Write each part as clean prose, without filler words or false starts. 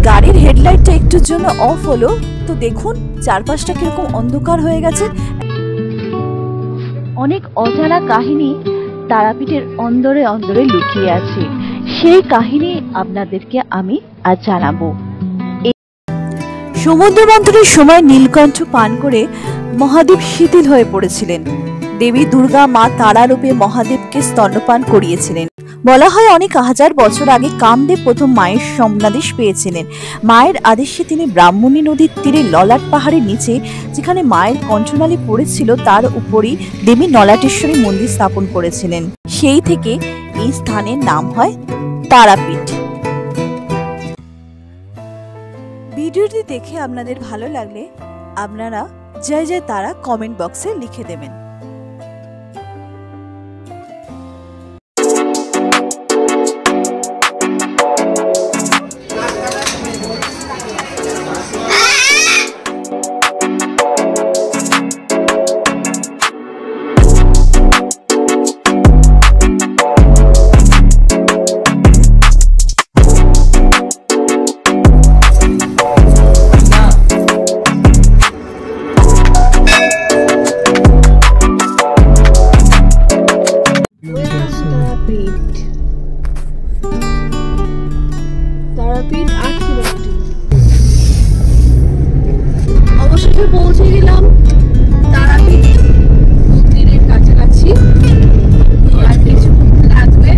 গাড়ির হেডলাইটটা একটুর জন্য অফ হলো, তো দেখুন চারপাশটা কিরকম অন্ধকার হয়ে গেছে। অনেক অজানা কাহিনী তারাপীঠের অন্দরে অন্দরে লুকিয়ে আছে, সেই কাহিনী আপনাদেরকে আমি আজ জানাবো। সমুদ্র মন্থনের সময় নীলকণ্ঠ পান করে মহাদেব শিথিল হয়ে পড়েছিলেন। দেবী দুর্গা মা তারা রূপে মহাদেবকে স্তন্যপান করিয়েছিলেন। বলা হয় অনেক হাজার বছর আগে কামদেব প্রথম মায়ের সম্নাদেশ পেয়েছিলেন। মায়ের আদেশে তিনি ব্রাহ্মণী নদীর তীরে ললাট পাহাড়ের নিচে যেখানে মায়ের কণ্ঠনালী পড়েছিল তার উপরই দেবী নলাটেশ্বরী মন্দির স্থাপন করেছিলেন। সেই থেকে এই স্থানের নাম হয় তারাপীঠ। ভিডিওটি দেখে আপনাদের ভালো লাগলে আপনারা জয় জয় তারা কমেন্ট বক্সে লিখে দেবেন। অবশেষে পৌঁছে গেলাম তারাপীঠ মন্দিরের কাছাকাছি। আর কিছুক্ষণ লাগবে,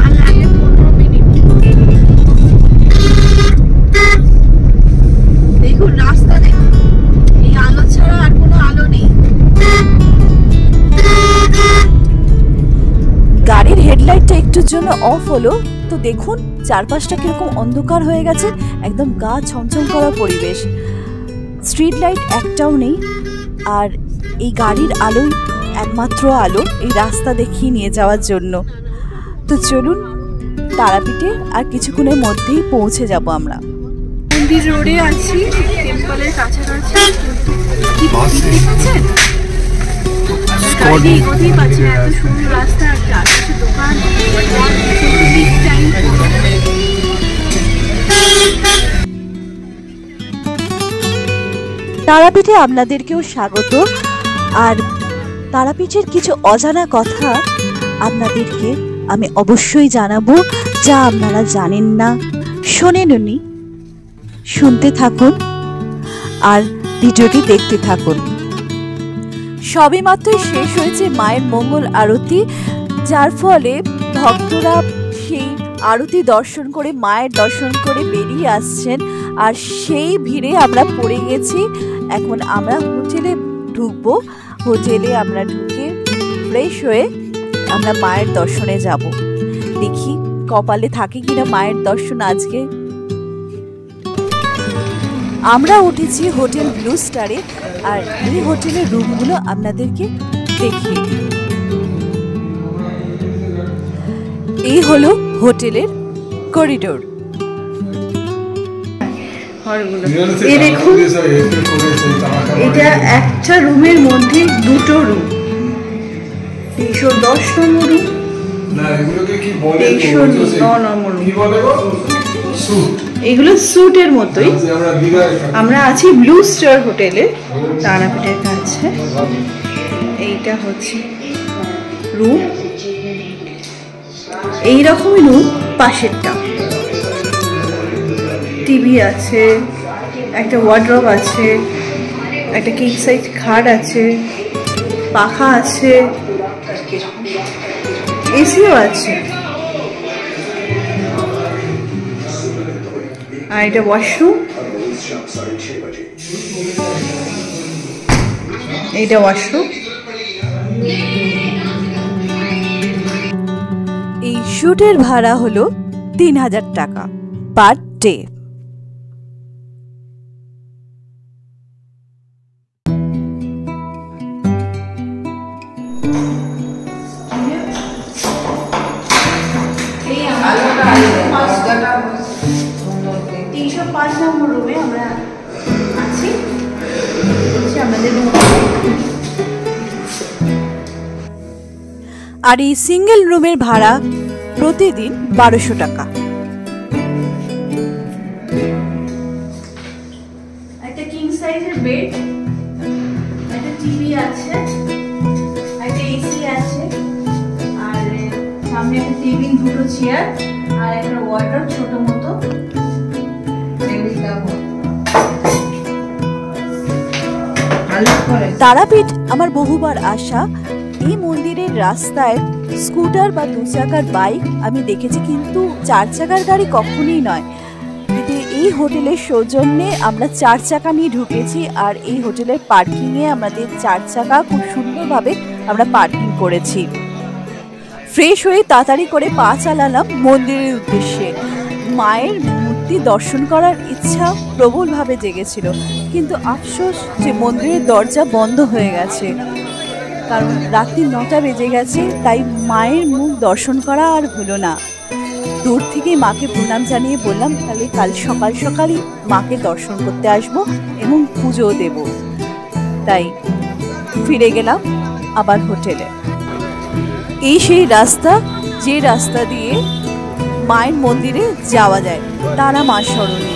আর লাগে 15 মিনিট। দেখুন রাস্তা, দেখুন এই আলো ছাড়া আর কোনো আলো নেই। গাড়ির হেডলাইটটা একটুর জন্য অফ হলো, তো দেখুন চারপাশটা কিরকম অন্ধকার হয়ে গেছে, একদম গা ছমছম করা পরিবেশ। স্ট্রিট লাইট একটাও নেই, আর এই গাড়ির আলোই একমাত্র আলো এই রাস্তা দেখিয়ে নিয়ে যাওয়ার জন্য। তো চলুন তারাপীঠে আর কিছুক্ষণের মধ্যেই পৌঁছে যাব আমরা। মন্দির রোডে আছি, টেম্পলের কাছাকাছি। কি দেখেছেন? গাড়ি এগোতেই পাচ্ছি না, এত সুন্দর রাস্তা, চারপাশে দোকান। তারাপীঠে আপনাদেরকেও স্বাগত। আর তারাপীঠের কিছু অজানা কথা আপনাদেরকে আমি অবশ্যই জানাবো, যা আপনারা জানেন না, শোনেননি। শুনতে থাকুন আর ভিডিওটি দেখতে থাকুন। সবে মাত্রই শেষ হয়েছে মায়ের মঙ্গল আরতি, যার ফলে ভক্তরা সেই আরতি দর্শন করে মায়ের দর্শন করে বেরিয়ে আসছেন। আর সেই ভিড়ে আমরা পড়ে গেছি। এখন আমরা হোটেলে ঢুকবো। হোটেলে আমরা ঢুকে ফ্রেশ হয়ে আমরা মায়ের দর্শনে যাব। দেখি কপালে থাকে কিনা মায়ের দর্শন আজকে। আমরা উঠেছি হোটেল ব্লু স্টারে, আর এই হোটেলের রুমগুলো আপনাদেরকে দেখিয়ে দিই। এই হলো হোটেলের করিডোর। এই দেখুন, এটা একটা রুমের মধ্যে দুটো রুম। 310 নম্বর রুম, 309 নম্বর রুম। এগুলো স্যুটের মতোই। আমরা আছি ব্লু স্টার হোটেলে, তারাপীঠের কাছে। এইটা হচ্ছে রুম, এইরকমই রুম পাশেরটা। টিভি আছে, একটা ওয়ার্ড্রব আছে, একটা কিং সাইজ খাট আছে, পাখা আছে, এসিও আছে। আর এটা ওয়াশরুম, এইটা ওয়াশরুম। এই শুটের ভাড়া হলো 3000 টাকা পার ডে। নম্বর রুমে আমরা আছি। আর এই সিঙ্গেল রুমের ভাড়া প্রতিদিন 1200 টাকা। বেড, একটা টিভি আছে, একটা এসি আছে, আর সামনে একটা টেবিল, দুটো চেয়ার, আর একটা ওয়ার্ডরোব ছোট মতো। তারাপীঠ আমার বহুবার আসা। এই মন্দিরের রাস্তায় স্কুটার বা 2 চাকার বাইক আমি দেখেছি, কিন্তু 4 চাকার গাড়ি কখনোই নয়। কিন্তু এই হোটেলের সৌজন্যে আমরা 4 চাকা নিয়ে ঢুকেছি, আর এই হোটেলের পার্কিংয়ে আমাদের 4 চাকা খুব সুন্দরভাবে আমরা পার্কিং করেছি। ফ্রেশ হয়ে তাড়াতাড়ি করে পা চালালাম মন্দিরের উদ্দেশ্যে। মায়ের মূর্তি দর্শন করার ইচ্ছা প্রবলভাবে জেগেছিল, কিন্তু আফসোস যে মন্দিরের দরজা বন্ধ হয়ে গেছে, কারণ রাত্রি 9টা বেজে গেছে। তাই মায়ের মুখ দর্শন করা আর হলো না। দূর থেকে মাকে প্রণাম জানিয়ে বললাম, তাহলে কাল সকাল সকালই মাকে দর্শন করতে আসবো এবং পুজো দেব। তাই ফিরে গেলাম আবার হোটেলে। এই সেই রাস্তা যে রাস্তা দিয়ে মায়ের মন্দিরে যাওয়া যায়, তারা মা সরণী।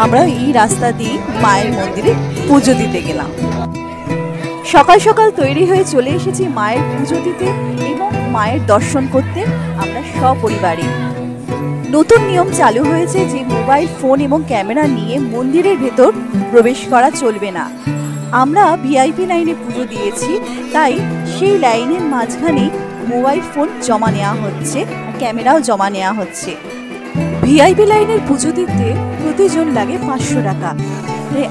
আমরা এই রাস্তা দিয়ে মায়ের মন্দিরে পুজো দিতে গেলাম। সকাল সকাল তৈরি হয়ে চলে এসেছি মায়ের পুজো দিতে এবং মায়ের দর্শন করতে আমরা সপরিবারে। নতুন নিয়ম চালু হয়েছে যে মোবাইল ফোন এবং ক্যামেরা নিয়ে মন্দিরের ভেতর প্রবেশ করা চলবে না। আমরা ভিআইপি লাইনে পুজো দিয়েছি, তাই সেই লাইনের মাঝখানে মোবাইল ফোন জমা নেওয়া হচ্ছে, ক্যামেরাও জমা নেওয়া হচ্ছে। ভিআইপি লাইনের পুজো দিতে প্রতিজন লাগে 500 টাকা।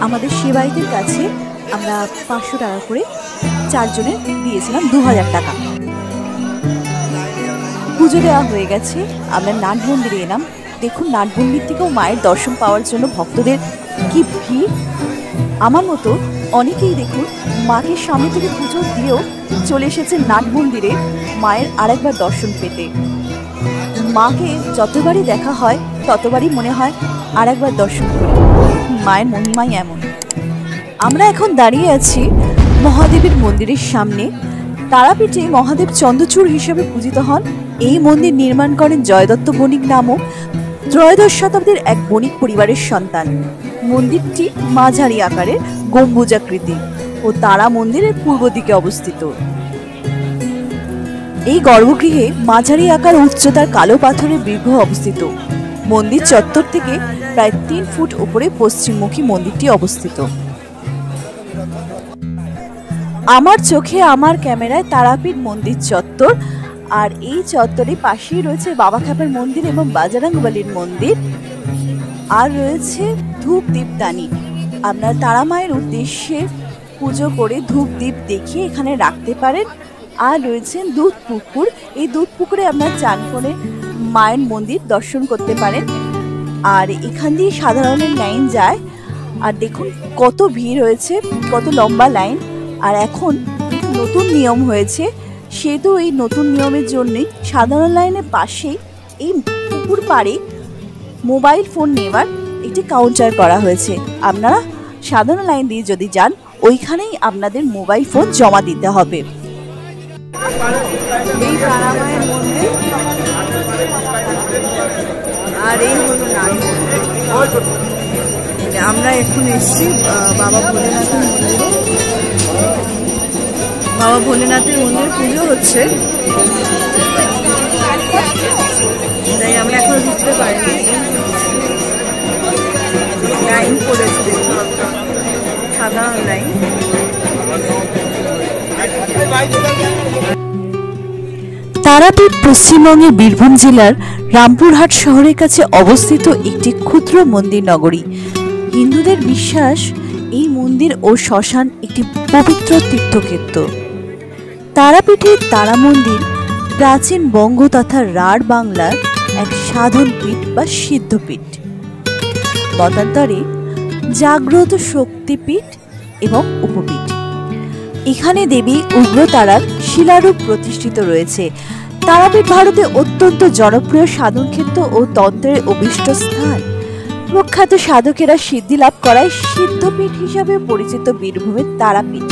আমাদের সেবায়িতের কাছে আমরা 500 টাকা করে 4 জনে দিয়েছিলাম 2000 টাকা। পুজো দেওয়া হয়ে গেছে, আমরা নাট মন্দিরে এলাম। দেখুন, নাট মন্দির থেকেও মায়ের দর্শন পাওয়ার জন্য ভক্তদের কি ভিড়। আমার মতো অনেকেই দেখুন মাকে সামনে থেকে পুজো দিয়েও চলে এসেছে নাট মন্দিরে মায়ের আরেকবার দর্শন পেতে। মাকে যতবারই দেখা হয় ততবারই মনে হয় আরেকবার দর্শন করি। মায়ের মহিমাই এমন। আমরা এখন দাঁড়িয়ে আছি মহাদেবের মন্দিরের সামনে। তারাপীঠে মহাদেব চন্দ্রচূড় হিসেবে পূজিত হন। এই মন্দির নির্মাণ করেন জয়দত্ত বণিক নামক ত্রয়োদশ শতাব্দীর এক বণিক পরিবারের সন্তান। মন্দিরটি মাঝারি আকারের গম্বুজাকৃতি ও তারা মন্দিরের পূর্ব দিকে অবস্থিত। এই গর্ভগৃহে মাঝারি আকার উচ্চতার কালো পাথরের বিগ্রহ অবস্থিত। মন্দির চত্বর থেকে প্রায় 3 ফুট উপরে পশ্চিমমুখী মন্দিরটি অবস্থিত। আমার চোখে আমার ক্যামেরায় তারাপীঠ মন্দির চত্বর, আর এই চত্বরের পাশেই রয়েছে বাবা খ্যাপার মন্দির এবং বাজরংবলীর মন্দির, আর রয়েছে ধূপ দীপদানি। আপনার তারা মায়ের উদ্দেশ্যে পুজো করে ধূপ দীপ দেখিয়ে এখানে রাখতে পারেন। আর রয়েছে দুধ পুকুর। এই দুধ পুকুরে আপনার চান করে মায়ের মন্দির দর্শন করতে পারেন। আর এখান দিয়ে সাধারণের লাইন যায়। আর দেখুন কত ভিড় হয়েছে, কত লম্বা লাইন। আর এখন নতুন নিয়ম হয়েছে, সেহেতু এই নতুন নিয়মের জন্যই সাধারণ লাইনের পাশেই এই পুকুর পাড়ে মোবাইল ফোন নেওয়ার একটি কাউন্টার করা হয়েছে। আপনারা সাধারণ লাইন দিয়ে যদি যান, ওইখানেই আপনাদের মোবাইল ফোন জমা দিতে হবে। এই তারা মায়ের মন্দির, আর এই হলো নাট মন্দির। আমরা এখন এসেছি বাবা ভোলেনাথের মন্দিরে। বাবা ভোলেনাথের মন্দিরে পুজো হচ্ছে, তাই আমরা এখন ঢুকতে পারিনি। লাইন পড়েছে, সাধারণ লাইন। তারাপীঠ পশ্চিমবঙ্গের বীরভূম জেলার রামপুরহাট শহরের কাছে অবস্থিত একটি ক্ষুদ্র মন্দির নগরী। হিন্দুদের বিশ্বাস এই মন্দির ও শ্মশান একটি পবিত্র তীর্থক্ষেত্র। তারাপীঠের তারা মন্দির প্রাচীন বঙ্গ তথা রাঢ় বাংলার এক সাধন পীঠ বা সিদ্ধপীঠ, মতান্তরে জাগ্রত শক্তিপীঠ এবং উপপীঠ। এখানে দেবী উগ্রতারার শিলারূপ প্রতিষ্ঠিত রয়েছে। তারাপীঠ ভারতে অত্যন্ত জনপ্রিয় সাধনক্ষেত্র ও তন্ত্রের অভীষ্ট স্থান। প্রখ্যাত সাধকেরা সিদ্ধি লাভ করায় সিদ্ধপীঠ হিসাবে পরিচিত বীরভূমের তারাপীঠ।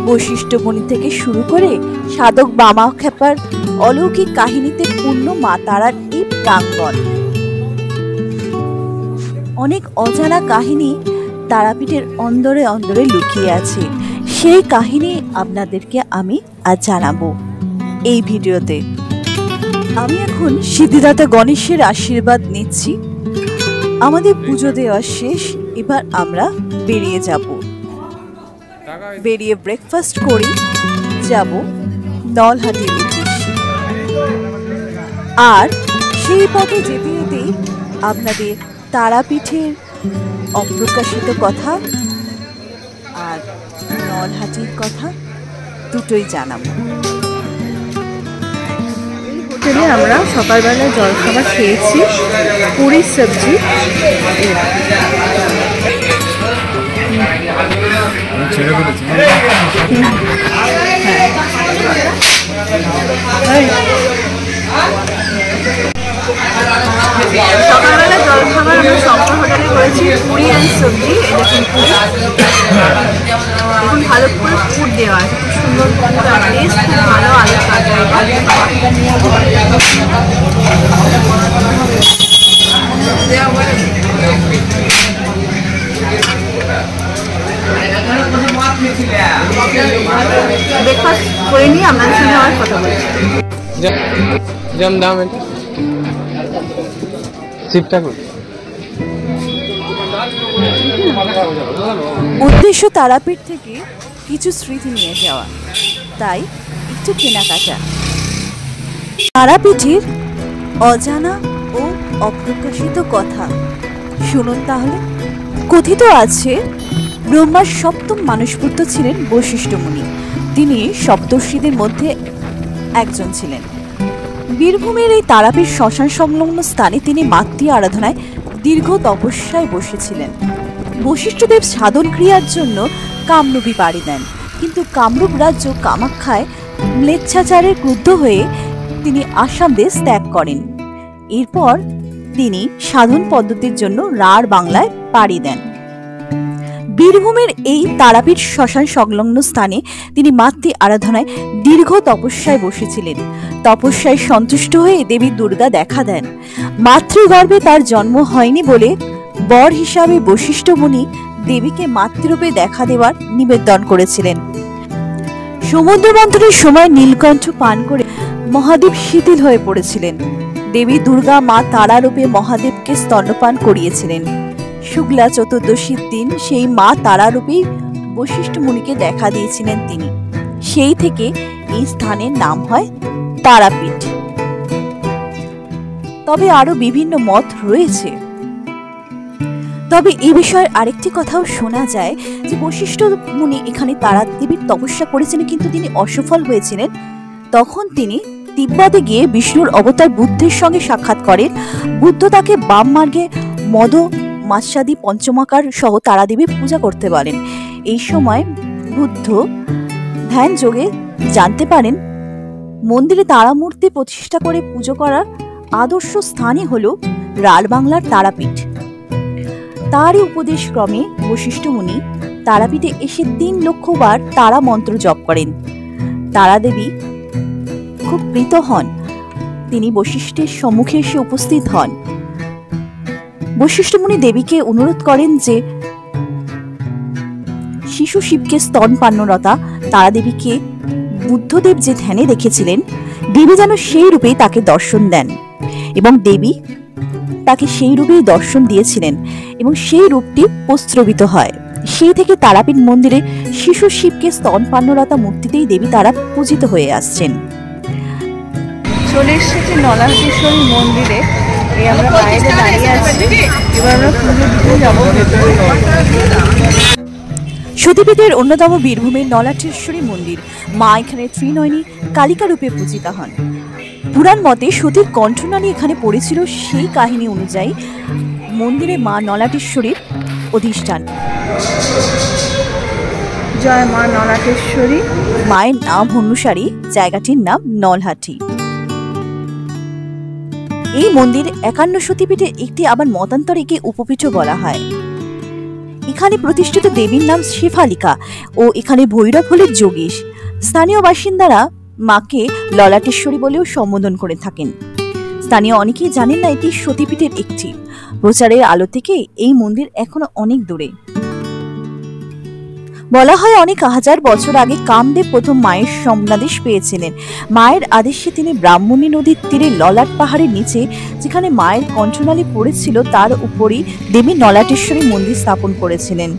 বৈশিষ্ট্যমণি থেকে শুরু করে সাধক বামা খ্যাপার অলৌকিক কাহিনীতে পূর্ণ মা তারার এই প্রাঙ্গণ। অনেক অজানা কাহিনী তারাপীঠের অন্দরে অন্দরে লুকিয়ে আছে, সেই কাহিনী আপনাদেরকে আমি আজ জানাবো এই ভিডিওতে। আমি এখন সিদ্ধিদাতা গণেশের আশীর্বাদ নিচ্ছি। আমাদের পুজো দেওয়া শেষ, এবার আমরা বেরিয়ে যাব। বেরিয়ে ব্রেকফাস্ট করে যাব নলহাটির উদ্দেশ্যে। আর সেই পথে যেতে যেতে আপনাদের তারাপীঠের অপ্রকাশিত কথা আর নলহাটির কথা দুটোই জানাবো। এই হোটেলে আমরা সকালবেলা জলখাবার খেয়েছি, পুরি সবজি। সকালবেলা জলখাবার আমরা শঙ্কর হোটেলে করেছি, পুরি অ্যান্ড সবজি। দেখুন ভালো করে ফুড দেওয়া আছে, খুব সুন্দর ফুড আর টেস্ট খুব ভালো। আলু কাটা ব্রেকফাস্ট করে নিয়ে আপনাদের সঙ্গে আমার কথা বলছি। উদ্দেশ্য তারাপীঠ থেকে কিছু স্মৃতি নিয়ে যাওয়া, তাই একটু কেনাকাটা। তারাপীঠের অজানা ও অপ্রকাশিত কথা শুনুন তাহলে। কথিত আছে ব্রহ্মার সপ্তম মানসপুত্র ছিলেন বশিষ্ঠ মুনি। তিনি সপ্তর্ষিদের মধ্যে একজন ছিলেন। বীরভূমের এই তারাপীঠ শ্মশান সংলগ্ন স্থানে তিনি মাতৃ আরাধনায় দীর্ঘ তপস্যায় বসেছিলেন। বশিষ্ঠদেব সাধন ক্রিয়ার জন্য কামরূপী পাড়ি দেন, কিন্তু কামরূপ রাজ্য কামাখ্যায় ম্লেচ্ছাচারে ক্রুদ্ধ হয়ে তিনি আসাম দেশ ত্যাগ করেন। এরপর তিনি সাধন পদ্ধতির জন্য রাঢ় বাংলায় পাড়ি দেন। বীরভূমের এই তারাপীঠ শ্মশান সংলগ্ন স্থানে তিনি মাতৃ আরাধনায় দীর্ঘ তপস্যায় বসেছিলেন। তপস্যায় সন্তুষ্ট হয়ে দেবী দুর্গা দেখা দেন। মাতৃগর্ভে তার জন্ম হয়নি বলে বর হিসাবে বশিষ্ঠ মুনি দেবীকে মাতৃরূপে দেখা দেওয়ার নিবেদন করেছিলেন। সমুদ্র মন্থনের সময় নীলকণ্ঠ পান করে মহাদেব শিথিল হয়ে পড়েছিলেন। দেবী দুর্গা মা তারা রূপে মহাদেবকে স্তন্যপান করিয়েছিলেন। শুক্লা চতুর্দশীর দিন সেই মা তারা রূপেই বশিষ্ঠ মুনিকে দেখা দিয়েছিলেন তিনি। সেই থেকে এই স্থানের নাম হয় তারাপীঠ। তবে আরো বিভিন্ন মত রয়েছে। তবে এই বিষয়ে আরেকটি কথাও শোনা যায় যে বশিষ্ঠ মুনি এখানে তারা দেবীর তপস্যা করেছিলেন, কিন্তু তিনি অসফল হয়েছিলেন। তখন তিনি তিব্বতে গিয়ে বিষ্ণুর অবতার বুদ্ধের সঙ্গে সাক্ষাৎ করেন। বুদ্ধ তাকে বাম মার্গে মদ মাৎস্যাদি পঞ্চমাকার সহ তারাদেবীর পূজা করতে বলেন। এই সময় বুদ্ধ ধ্যান যোগে জানতে পারেন মন্দিরে তারামূর্তি প্রতিষ্ঠা করে পুজো করার আদর্শ স্থানই হল রাঢ় বাংলার তারাপীঠ। তারই উপদেশ ক্রমে বশিষ্ঠ মুনি তারাপীঠে এসে 3 লক্ষ বার তারা মন্ত্র জপ করেন। তারাদেবী খুব প্রীত হন। তিনি বশিষ্ঠের সম্মুখে এসে উপস্থিত হন। বশিষ্ঠ মুনি দেবীকে অনুরোধ করেন যে শিশু শিবকে স্তনপান্নরতা তারাদেবীকে বুদ্ধদেব যে ধ্যানে রেখেছিলেন, দেবী যেন সেই রূপেই তাকে দর্শন দেন। এবং দেবী তাকে সেই রূপেই দর্শন দিয়েছিলেন এবং সেই রূপটি প্রস্রবিত হয়। সেই থেকে তারাপীঠ মন্দিরে শিশু শিবকে স্তনপান্নরতা মূর্তিতেই দেবী তারা পূজিত হয়ে আসছেন। চলে এসেছে নলহাটেশ্বরী মন্দিরে। আমরা বাইরে দাঁড়িয়ে আছি, এবার আমরা পুজো দিতে যাব। সতীপীঠের অন্যতম বীরভূমের নলহাটেশ্বরী মন্দির। মা এখানে ত্রিনয়নী কালিকা রূপে পূজিতা হন। পুরাণ মতে সতীর কণ্ঠনালী এখানে পড়েছিল, সেই কাহিনী অনুযায়ী মন্দিরে মা নলহাটেশ্বরীর অধিষ্ঠান। জয় মা নলহাটেশ্বরী। মায়ের নাম অনুসারে জায়গাটির নাম নলহাটি। এই মন্দির 51 সতীপীঠের একটি, আবার মতান্তরে একে উপপীঠও বলা হয়। এখানে প্রতিষ্ঠিত দেবীর নাম শেফালিকা ও এখানে ভৈরব হলেন যোগীশ। স্থানীয় বাসিন্দারা মাকে ললাটেশ্বরী বলেও সম্বোধন করে থাকেন। স্থানীয় অনেকেই জানেন না এটি সতীপীঠের একটি। প্রচারের আলো থেকে এই মন্দির এখনো অনেক দূরে। বলা হয় অনেক হাজার বছর আগে কামদেব প্রথম মায়ের সম্নাদেশ পেয়েছিলেন। মায়ের আদেশে তিনি ব্রাহ্মণী নদীর তীরে ললাট পাহাড়ের নিচে যেখানে মায়ের কণ্ঠনালী পড়েছিল তার উপরই দেবী নলাটেশ্বরী মন্দির স্থাপন করেছিলেন।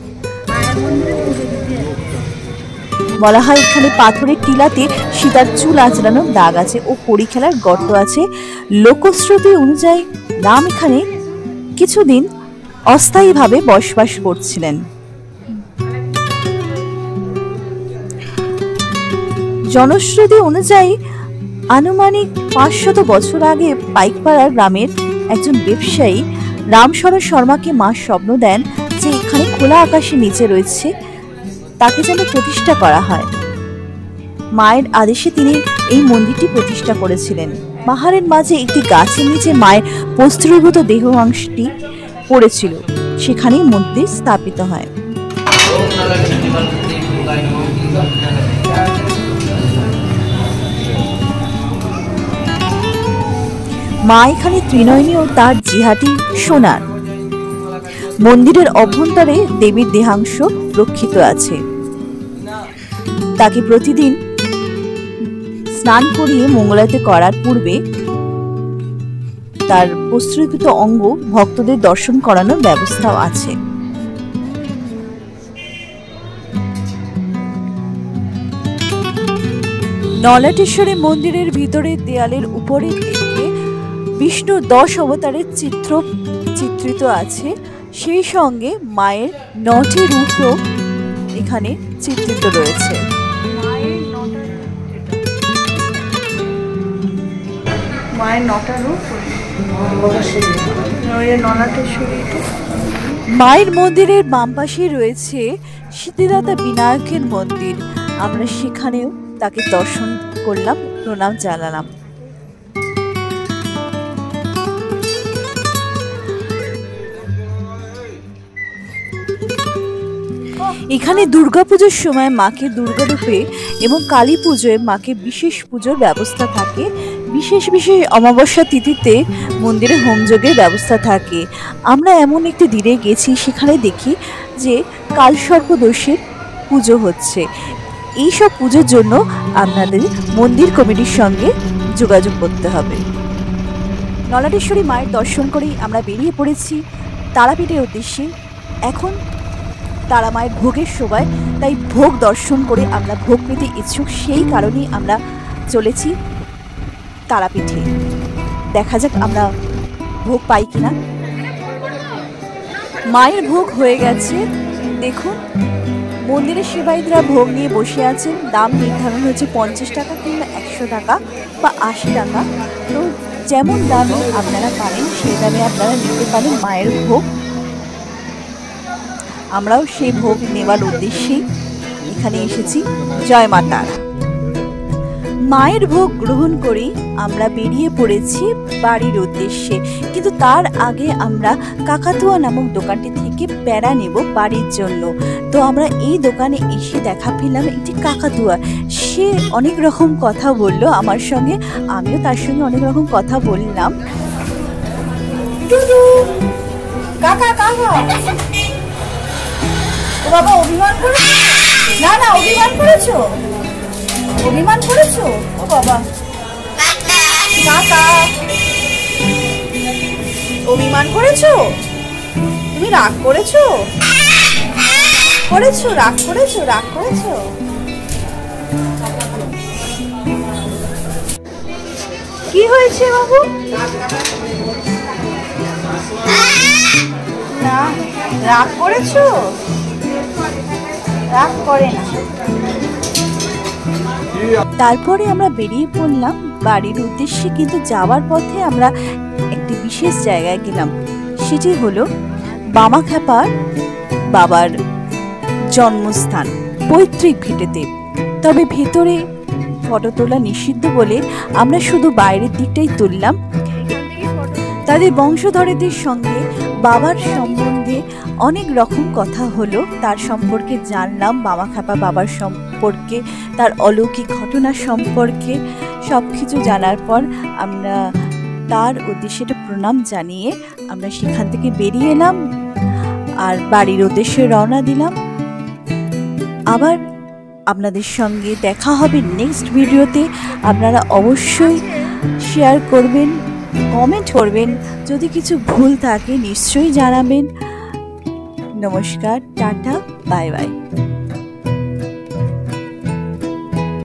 বলা হয় এখানে পাথরের টিলাতে সীতার চুল আঁচড়ানোর দাগ আছে ও কড়ি খেলার গর্ত আছে। লোকশ্রুতি অনুযায়ী রাম এখানে কিছুদিন অস্থায়ীভাবে বসবাস করছিলেন। জনশ্রুতি অনুযায়ী আনুমানিক 500 বছর আগে পাইকপাড়া গ্রামের একজন ব্যবসায়ী রামশরণ শর্মাকে মা স্বপ্ন দেন যে এখানে খোলা আকাশের নিচে রয়েছে, তাকে যেন প্রতিষ্ঠা করা হয়। মায়ের আদেশে তিনি এই মন্দিরটি প্রতিষ্ঠা করেছিলেন। পাহাড়ের মাঝে একটি গাছের নিচে মায়ের বস্ত্রীভূত দেহাংশটি পড়েছিল, সেখানেই মন্দির স্থাপিত হয়। মা এখানে ত্রিনয়নী ও তার জিহাটি সোনার। মন্দিরের অভ্যন্তরে দেবীর দেহাংশ রক্ষিত আছে। তাকে প্রতিদিন স্নান করিয়ে মঙ্গলারতি করার পূর্বে তার বস্ত্রীভূত অঙ্গ ভক্তদের দর্শন করানোর ব্যবস্থাও আছে। নলাটেশ্বরী মন্দিরের ভিতরের দেয়ালের উপরের দিকে বিষ্ণুর 10 অবতারের চিত্র চিত্রিত আছে, সেই সঙ্গে মায়ের 9টি রূপও এখানে চিত্রিত রয়েছে। মায়ের মন্দিরের বাম পাশে রয়েছে সিদ্ধিদাতা বিনায়কের মন্দির। আমরা সেখানেও তাকে দর্শন করলাম, প্রণাম জানালাম। এখানে দুর্গাপুজোর সময় মাকে দুর্গা রূপে এবং কালী পুজোয় মাকে বিশেষ পুজোর ব্যবস্থা থাকে। বিশেষ বিশেষ অমাবস্যা তিথিতে মন্দিরে হোমযজ্ঞের ব্যবস্থা থাকে। আমরা এমন একটি দিনে গেছি, সেখানে দেখি যে কালসর্পদোষের পুজো হচ্ছে। এই সব পুজোর জন্য আপনাদের মন্দির কমিটির সঙ্গে যোগাযোগ করতে হবে। নলাটেশ্বরী মায়ের দর্শন করেই আমরা বেরিয়ে পড়েছি তারাপীঠের উদ্দেশ্যে। এখন তারা মায়ের ভোগের সময়, তাই ভোগ দর্শন করে আমরা ভোগ পেতে ইচ্ছুক, সেই কারণেই আমরা চলেছি তারাপীঠে। দেখা যাক আমরা ভোগ পাই কিনা। মায়ের ভোগ হয়ে গেছে, দেখুন মন্দিরের সেবায়িতরা ভোগ নিয়ে বসে আছেন। দাম নির্ধারণ হয়েছে 50 টাকা কিংবা 100 টাকা বা 80 টাকা। তো যেমন দামে আপনারা পারেন সেই দামে আপনারা নিতে পারেন মায়ের ভোগ। আমরাও সেই ভোগ নেওয়ার উদ্দেশ্যেই এখানে এসেছি। জয় মা তারা। মায়ের ভোগ গ্রহণ করে আমরা বেরিয়ে পড়েছি বাড়ির উদ্দেশ্যে, কিন্তু তার আগে আমরা কাকাতুয়া নামক দোকানটি থেকে প্যারা নেব বাড়ির জন্য। তো আমরা এই দোকানে এসে দেখা পেলাম একটি কাকাতুয়া। সে অনেক রকম কথা বলল আমার সঙ্গে, আমিও তার সঙ্গে অনেক রকম কথা বললাম। কাকা কাকা, ও বাবা অভিমান করেছো? না না, অভিমান করেছো? অভিমান করেছো? ও বাবা কাকা, অভিমান করেছো? তুমি রাগ করেছো? করেছো? রাগ করেছো? রাগ করেছো? কি হয়েছে বাবু? না, রাগ করেছো? রাগ করে না। তারপরে আমরা বেরিয়ে পড়লাম বাড়ির উদ্দেশ্যে, কিন্তু যাওয়ার পথে আমরা একটি বিশেষ জায়গায় গেলাম। সেটি হলো বামাখ্যাপার বাবার জন্মস্থান পৈতৃক ভিটেতে। তবে ভেতরে ফটো তোলা নিষিদ্ধ বলে আমরা শুধু বাইরের দিকটাই তুললাম। তাদের বংশধরদের সঙ্গে বাবার সম্বন্ধে অনেক রকম কথা হলো, তার সম্পর্কে জানলাম, বামাখ্যাপা বাবার সম্পর্কে, তার অলৌকিক ঘটনা সম্পর্কে সব কিছু জানার পর আমরা তার উদ্দেশ্যে প্রণাম জানিয়ে আমরা সেখান থেকে বেরিয়ে এলাম আর বাড়ির উদ্দেশ্যে রওনা দিলাম। আবার আপনাদের সঙ্গে দেখা হবে নেক্সট ভিডিওতে। আপনারা অবশ্যই শেয়ার করবেন, কমেন্ট করবেন, যদি কিছু ভুল থাকে নিশ্চয়ই জানাবেন। নমস্কার, টাটা, বাই বাই।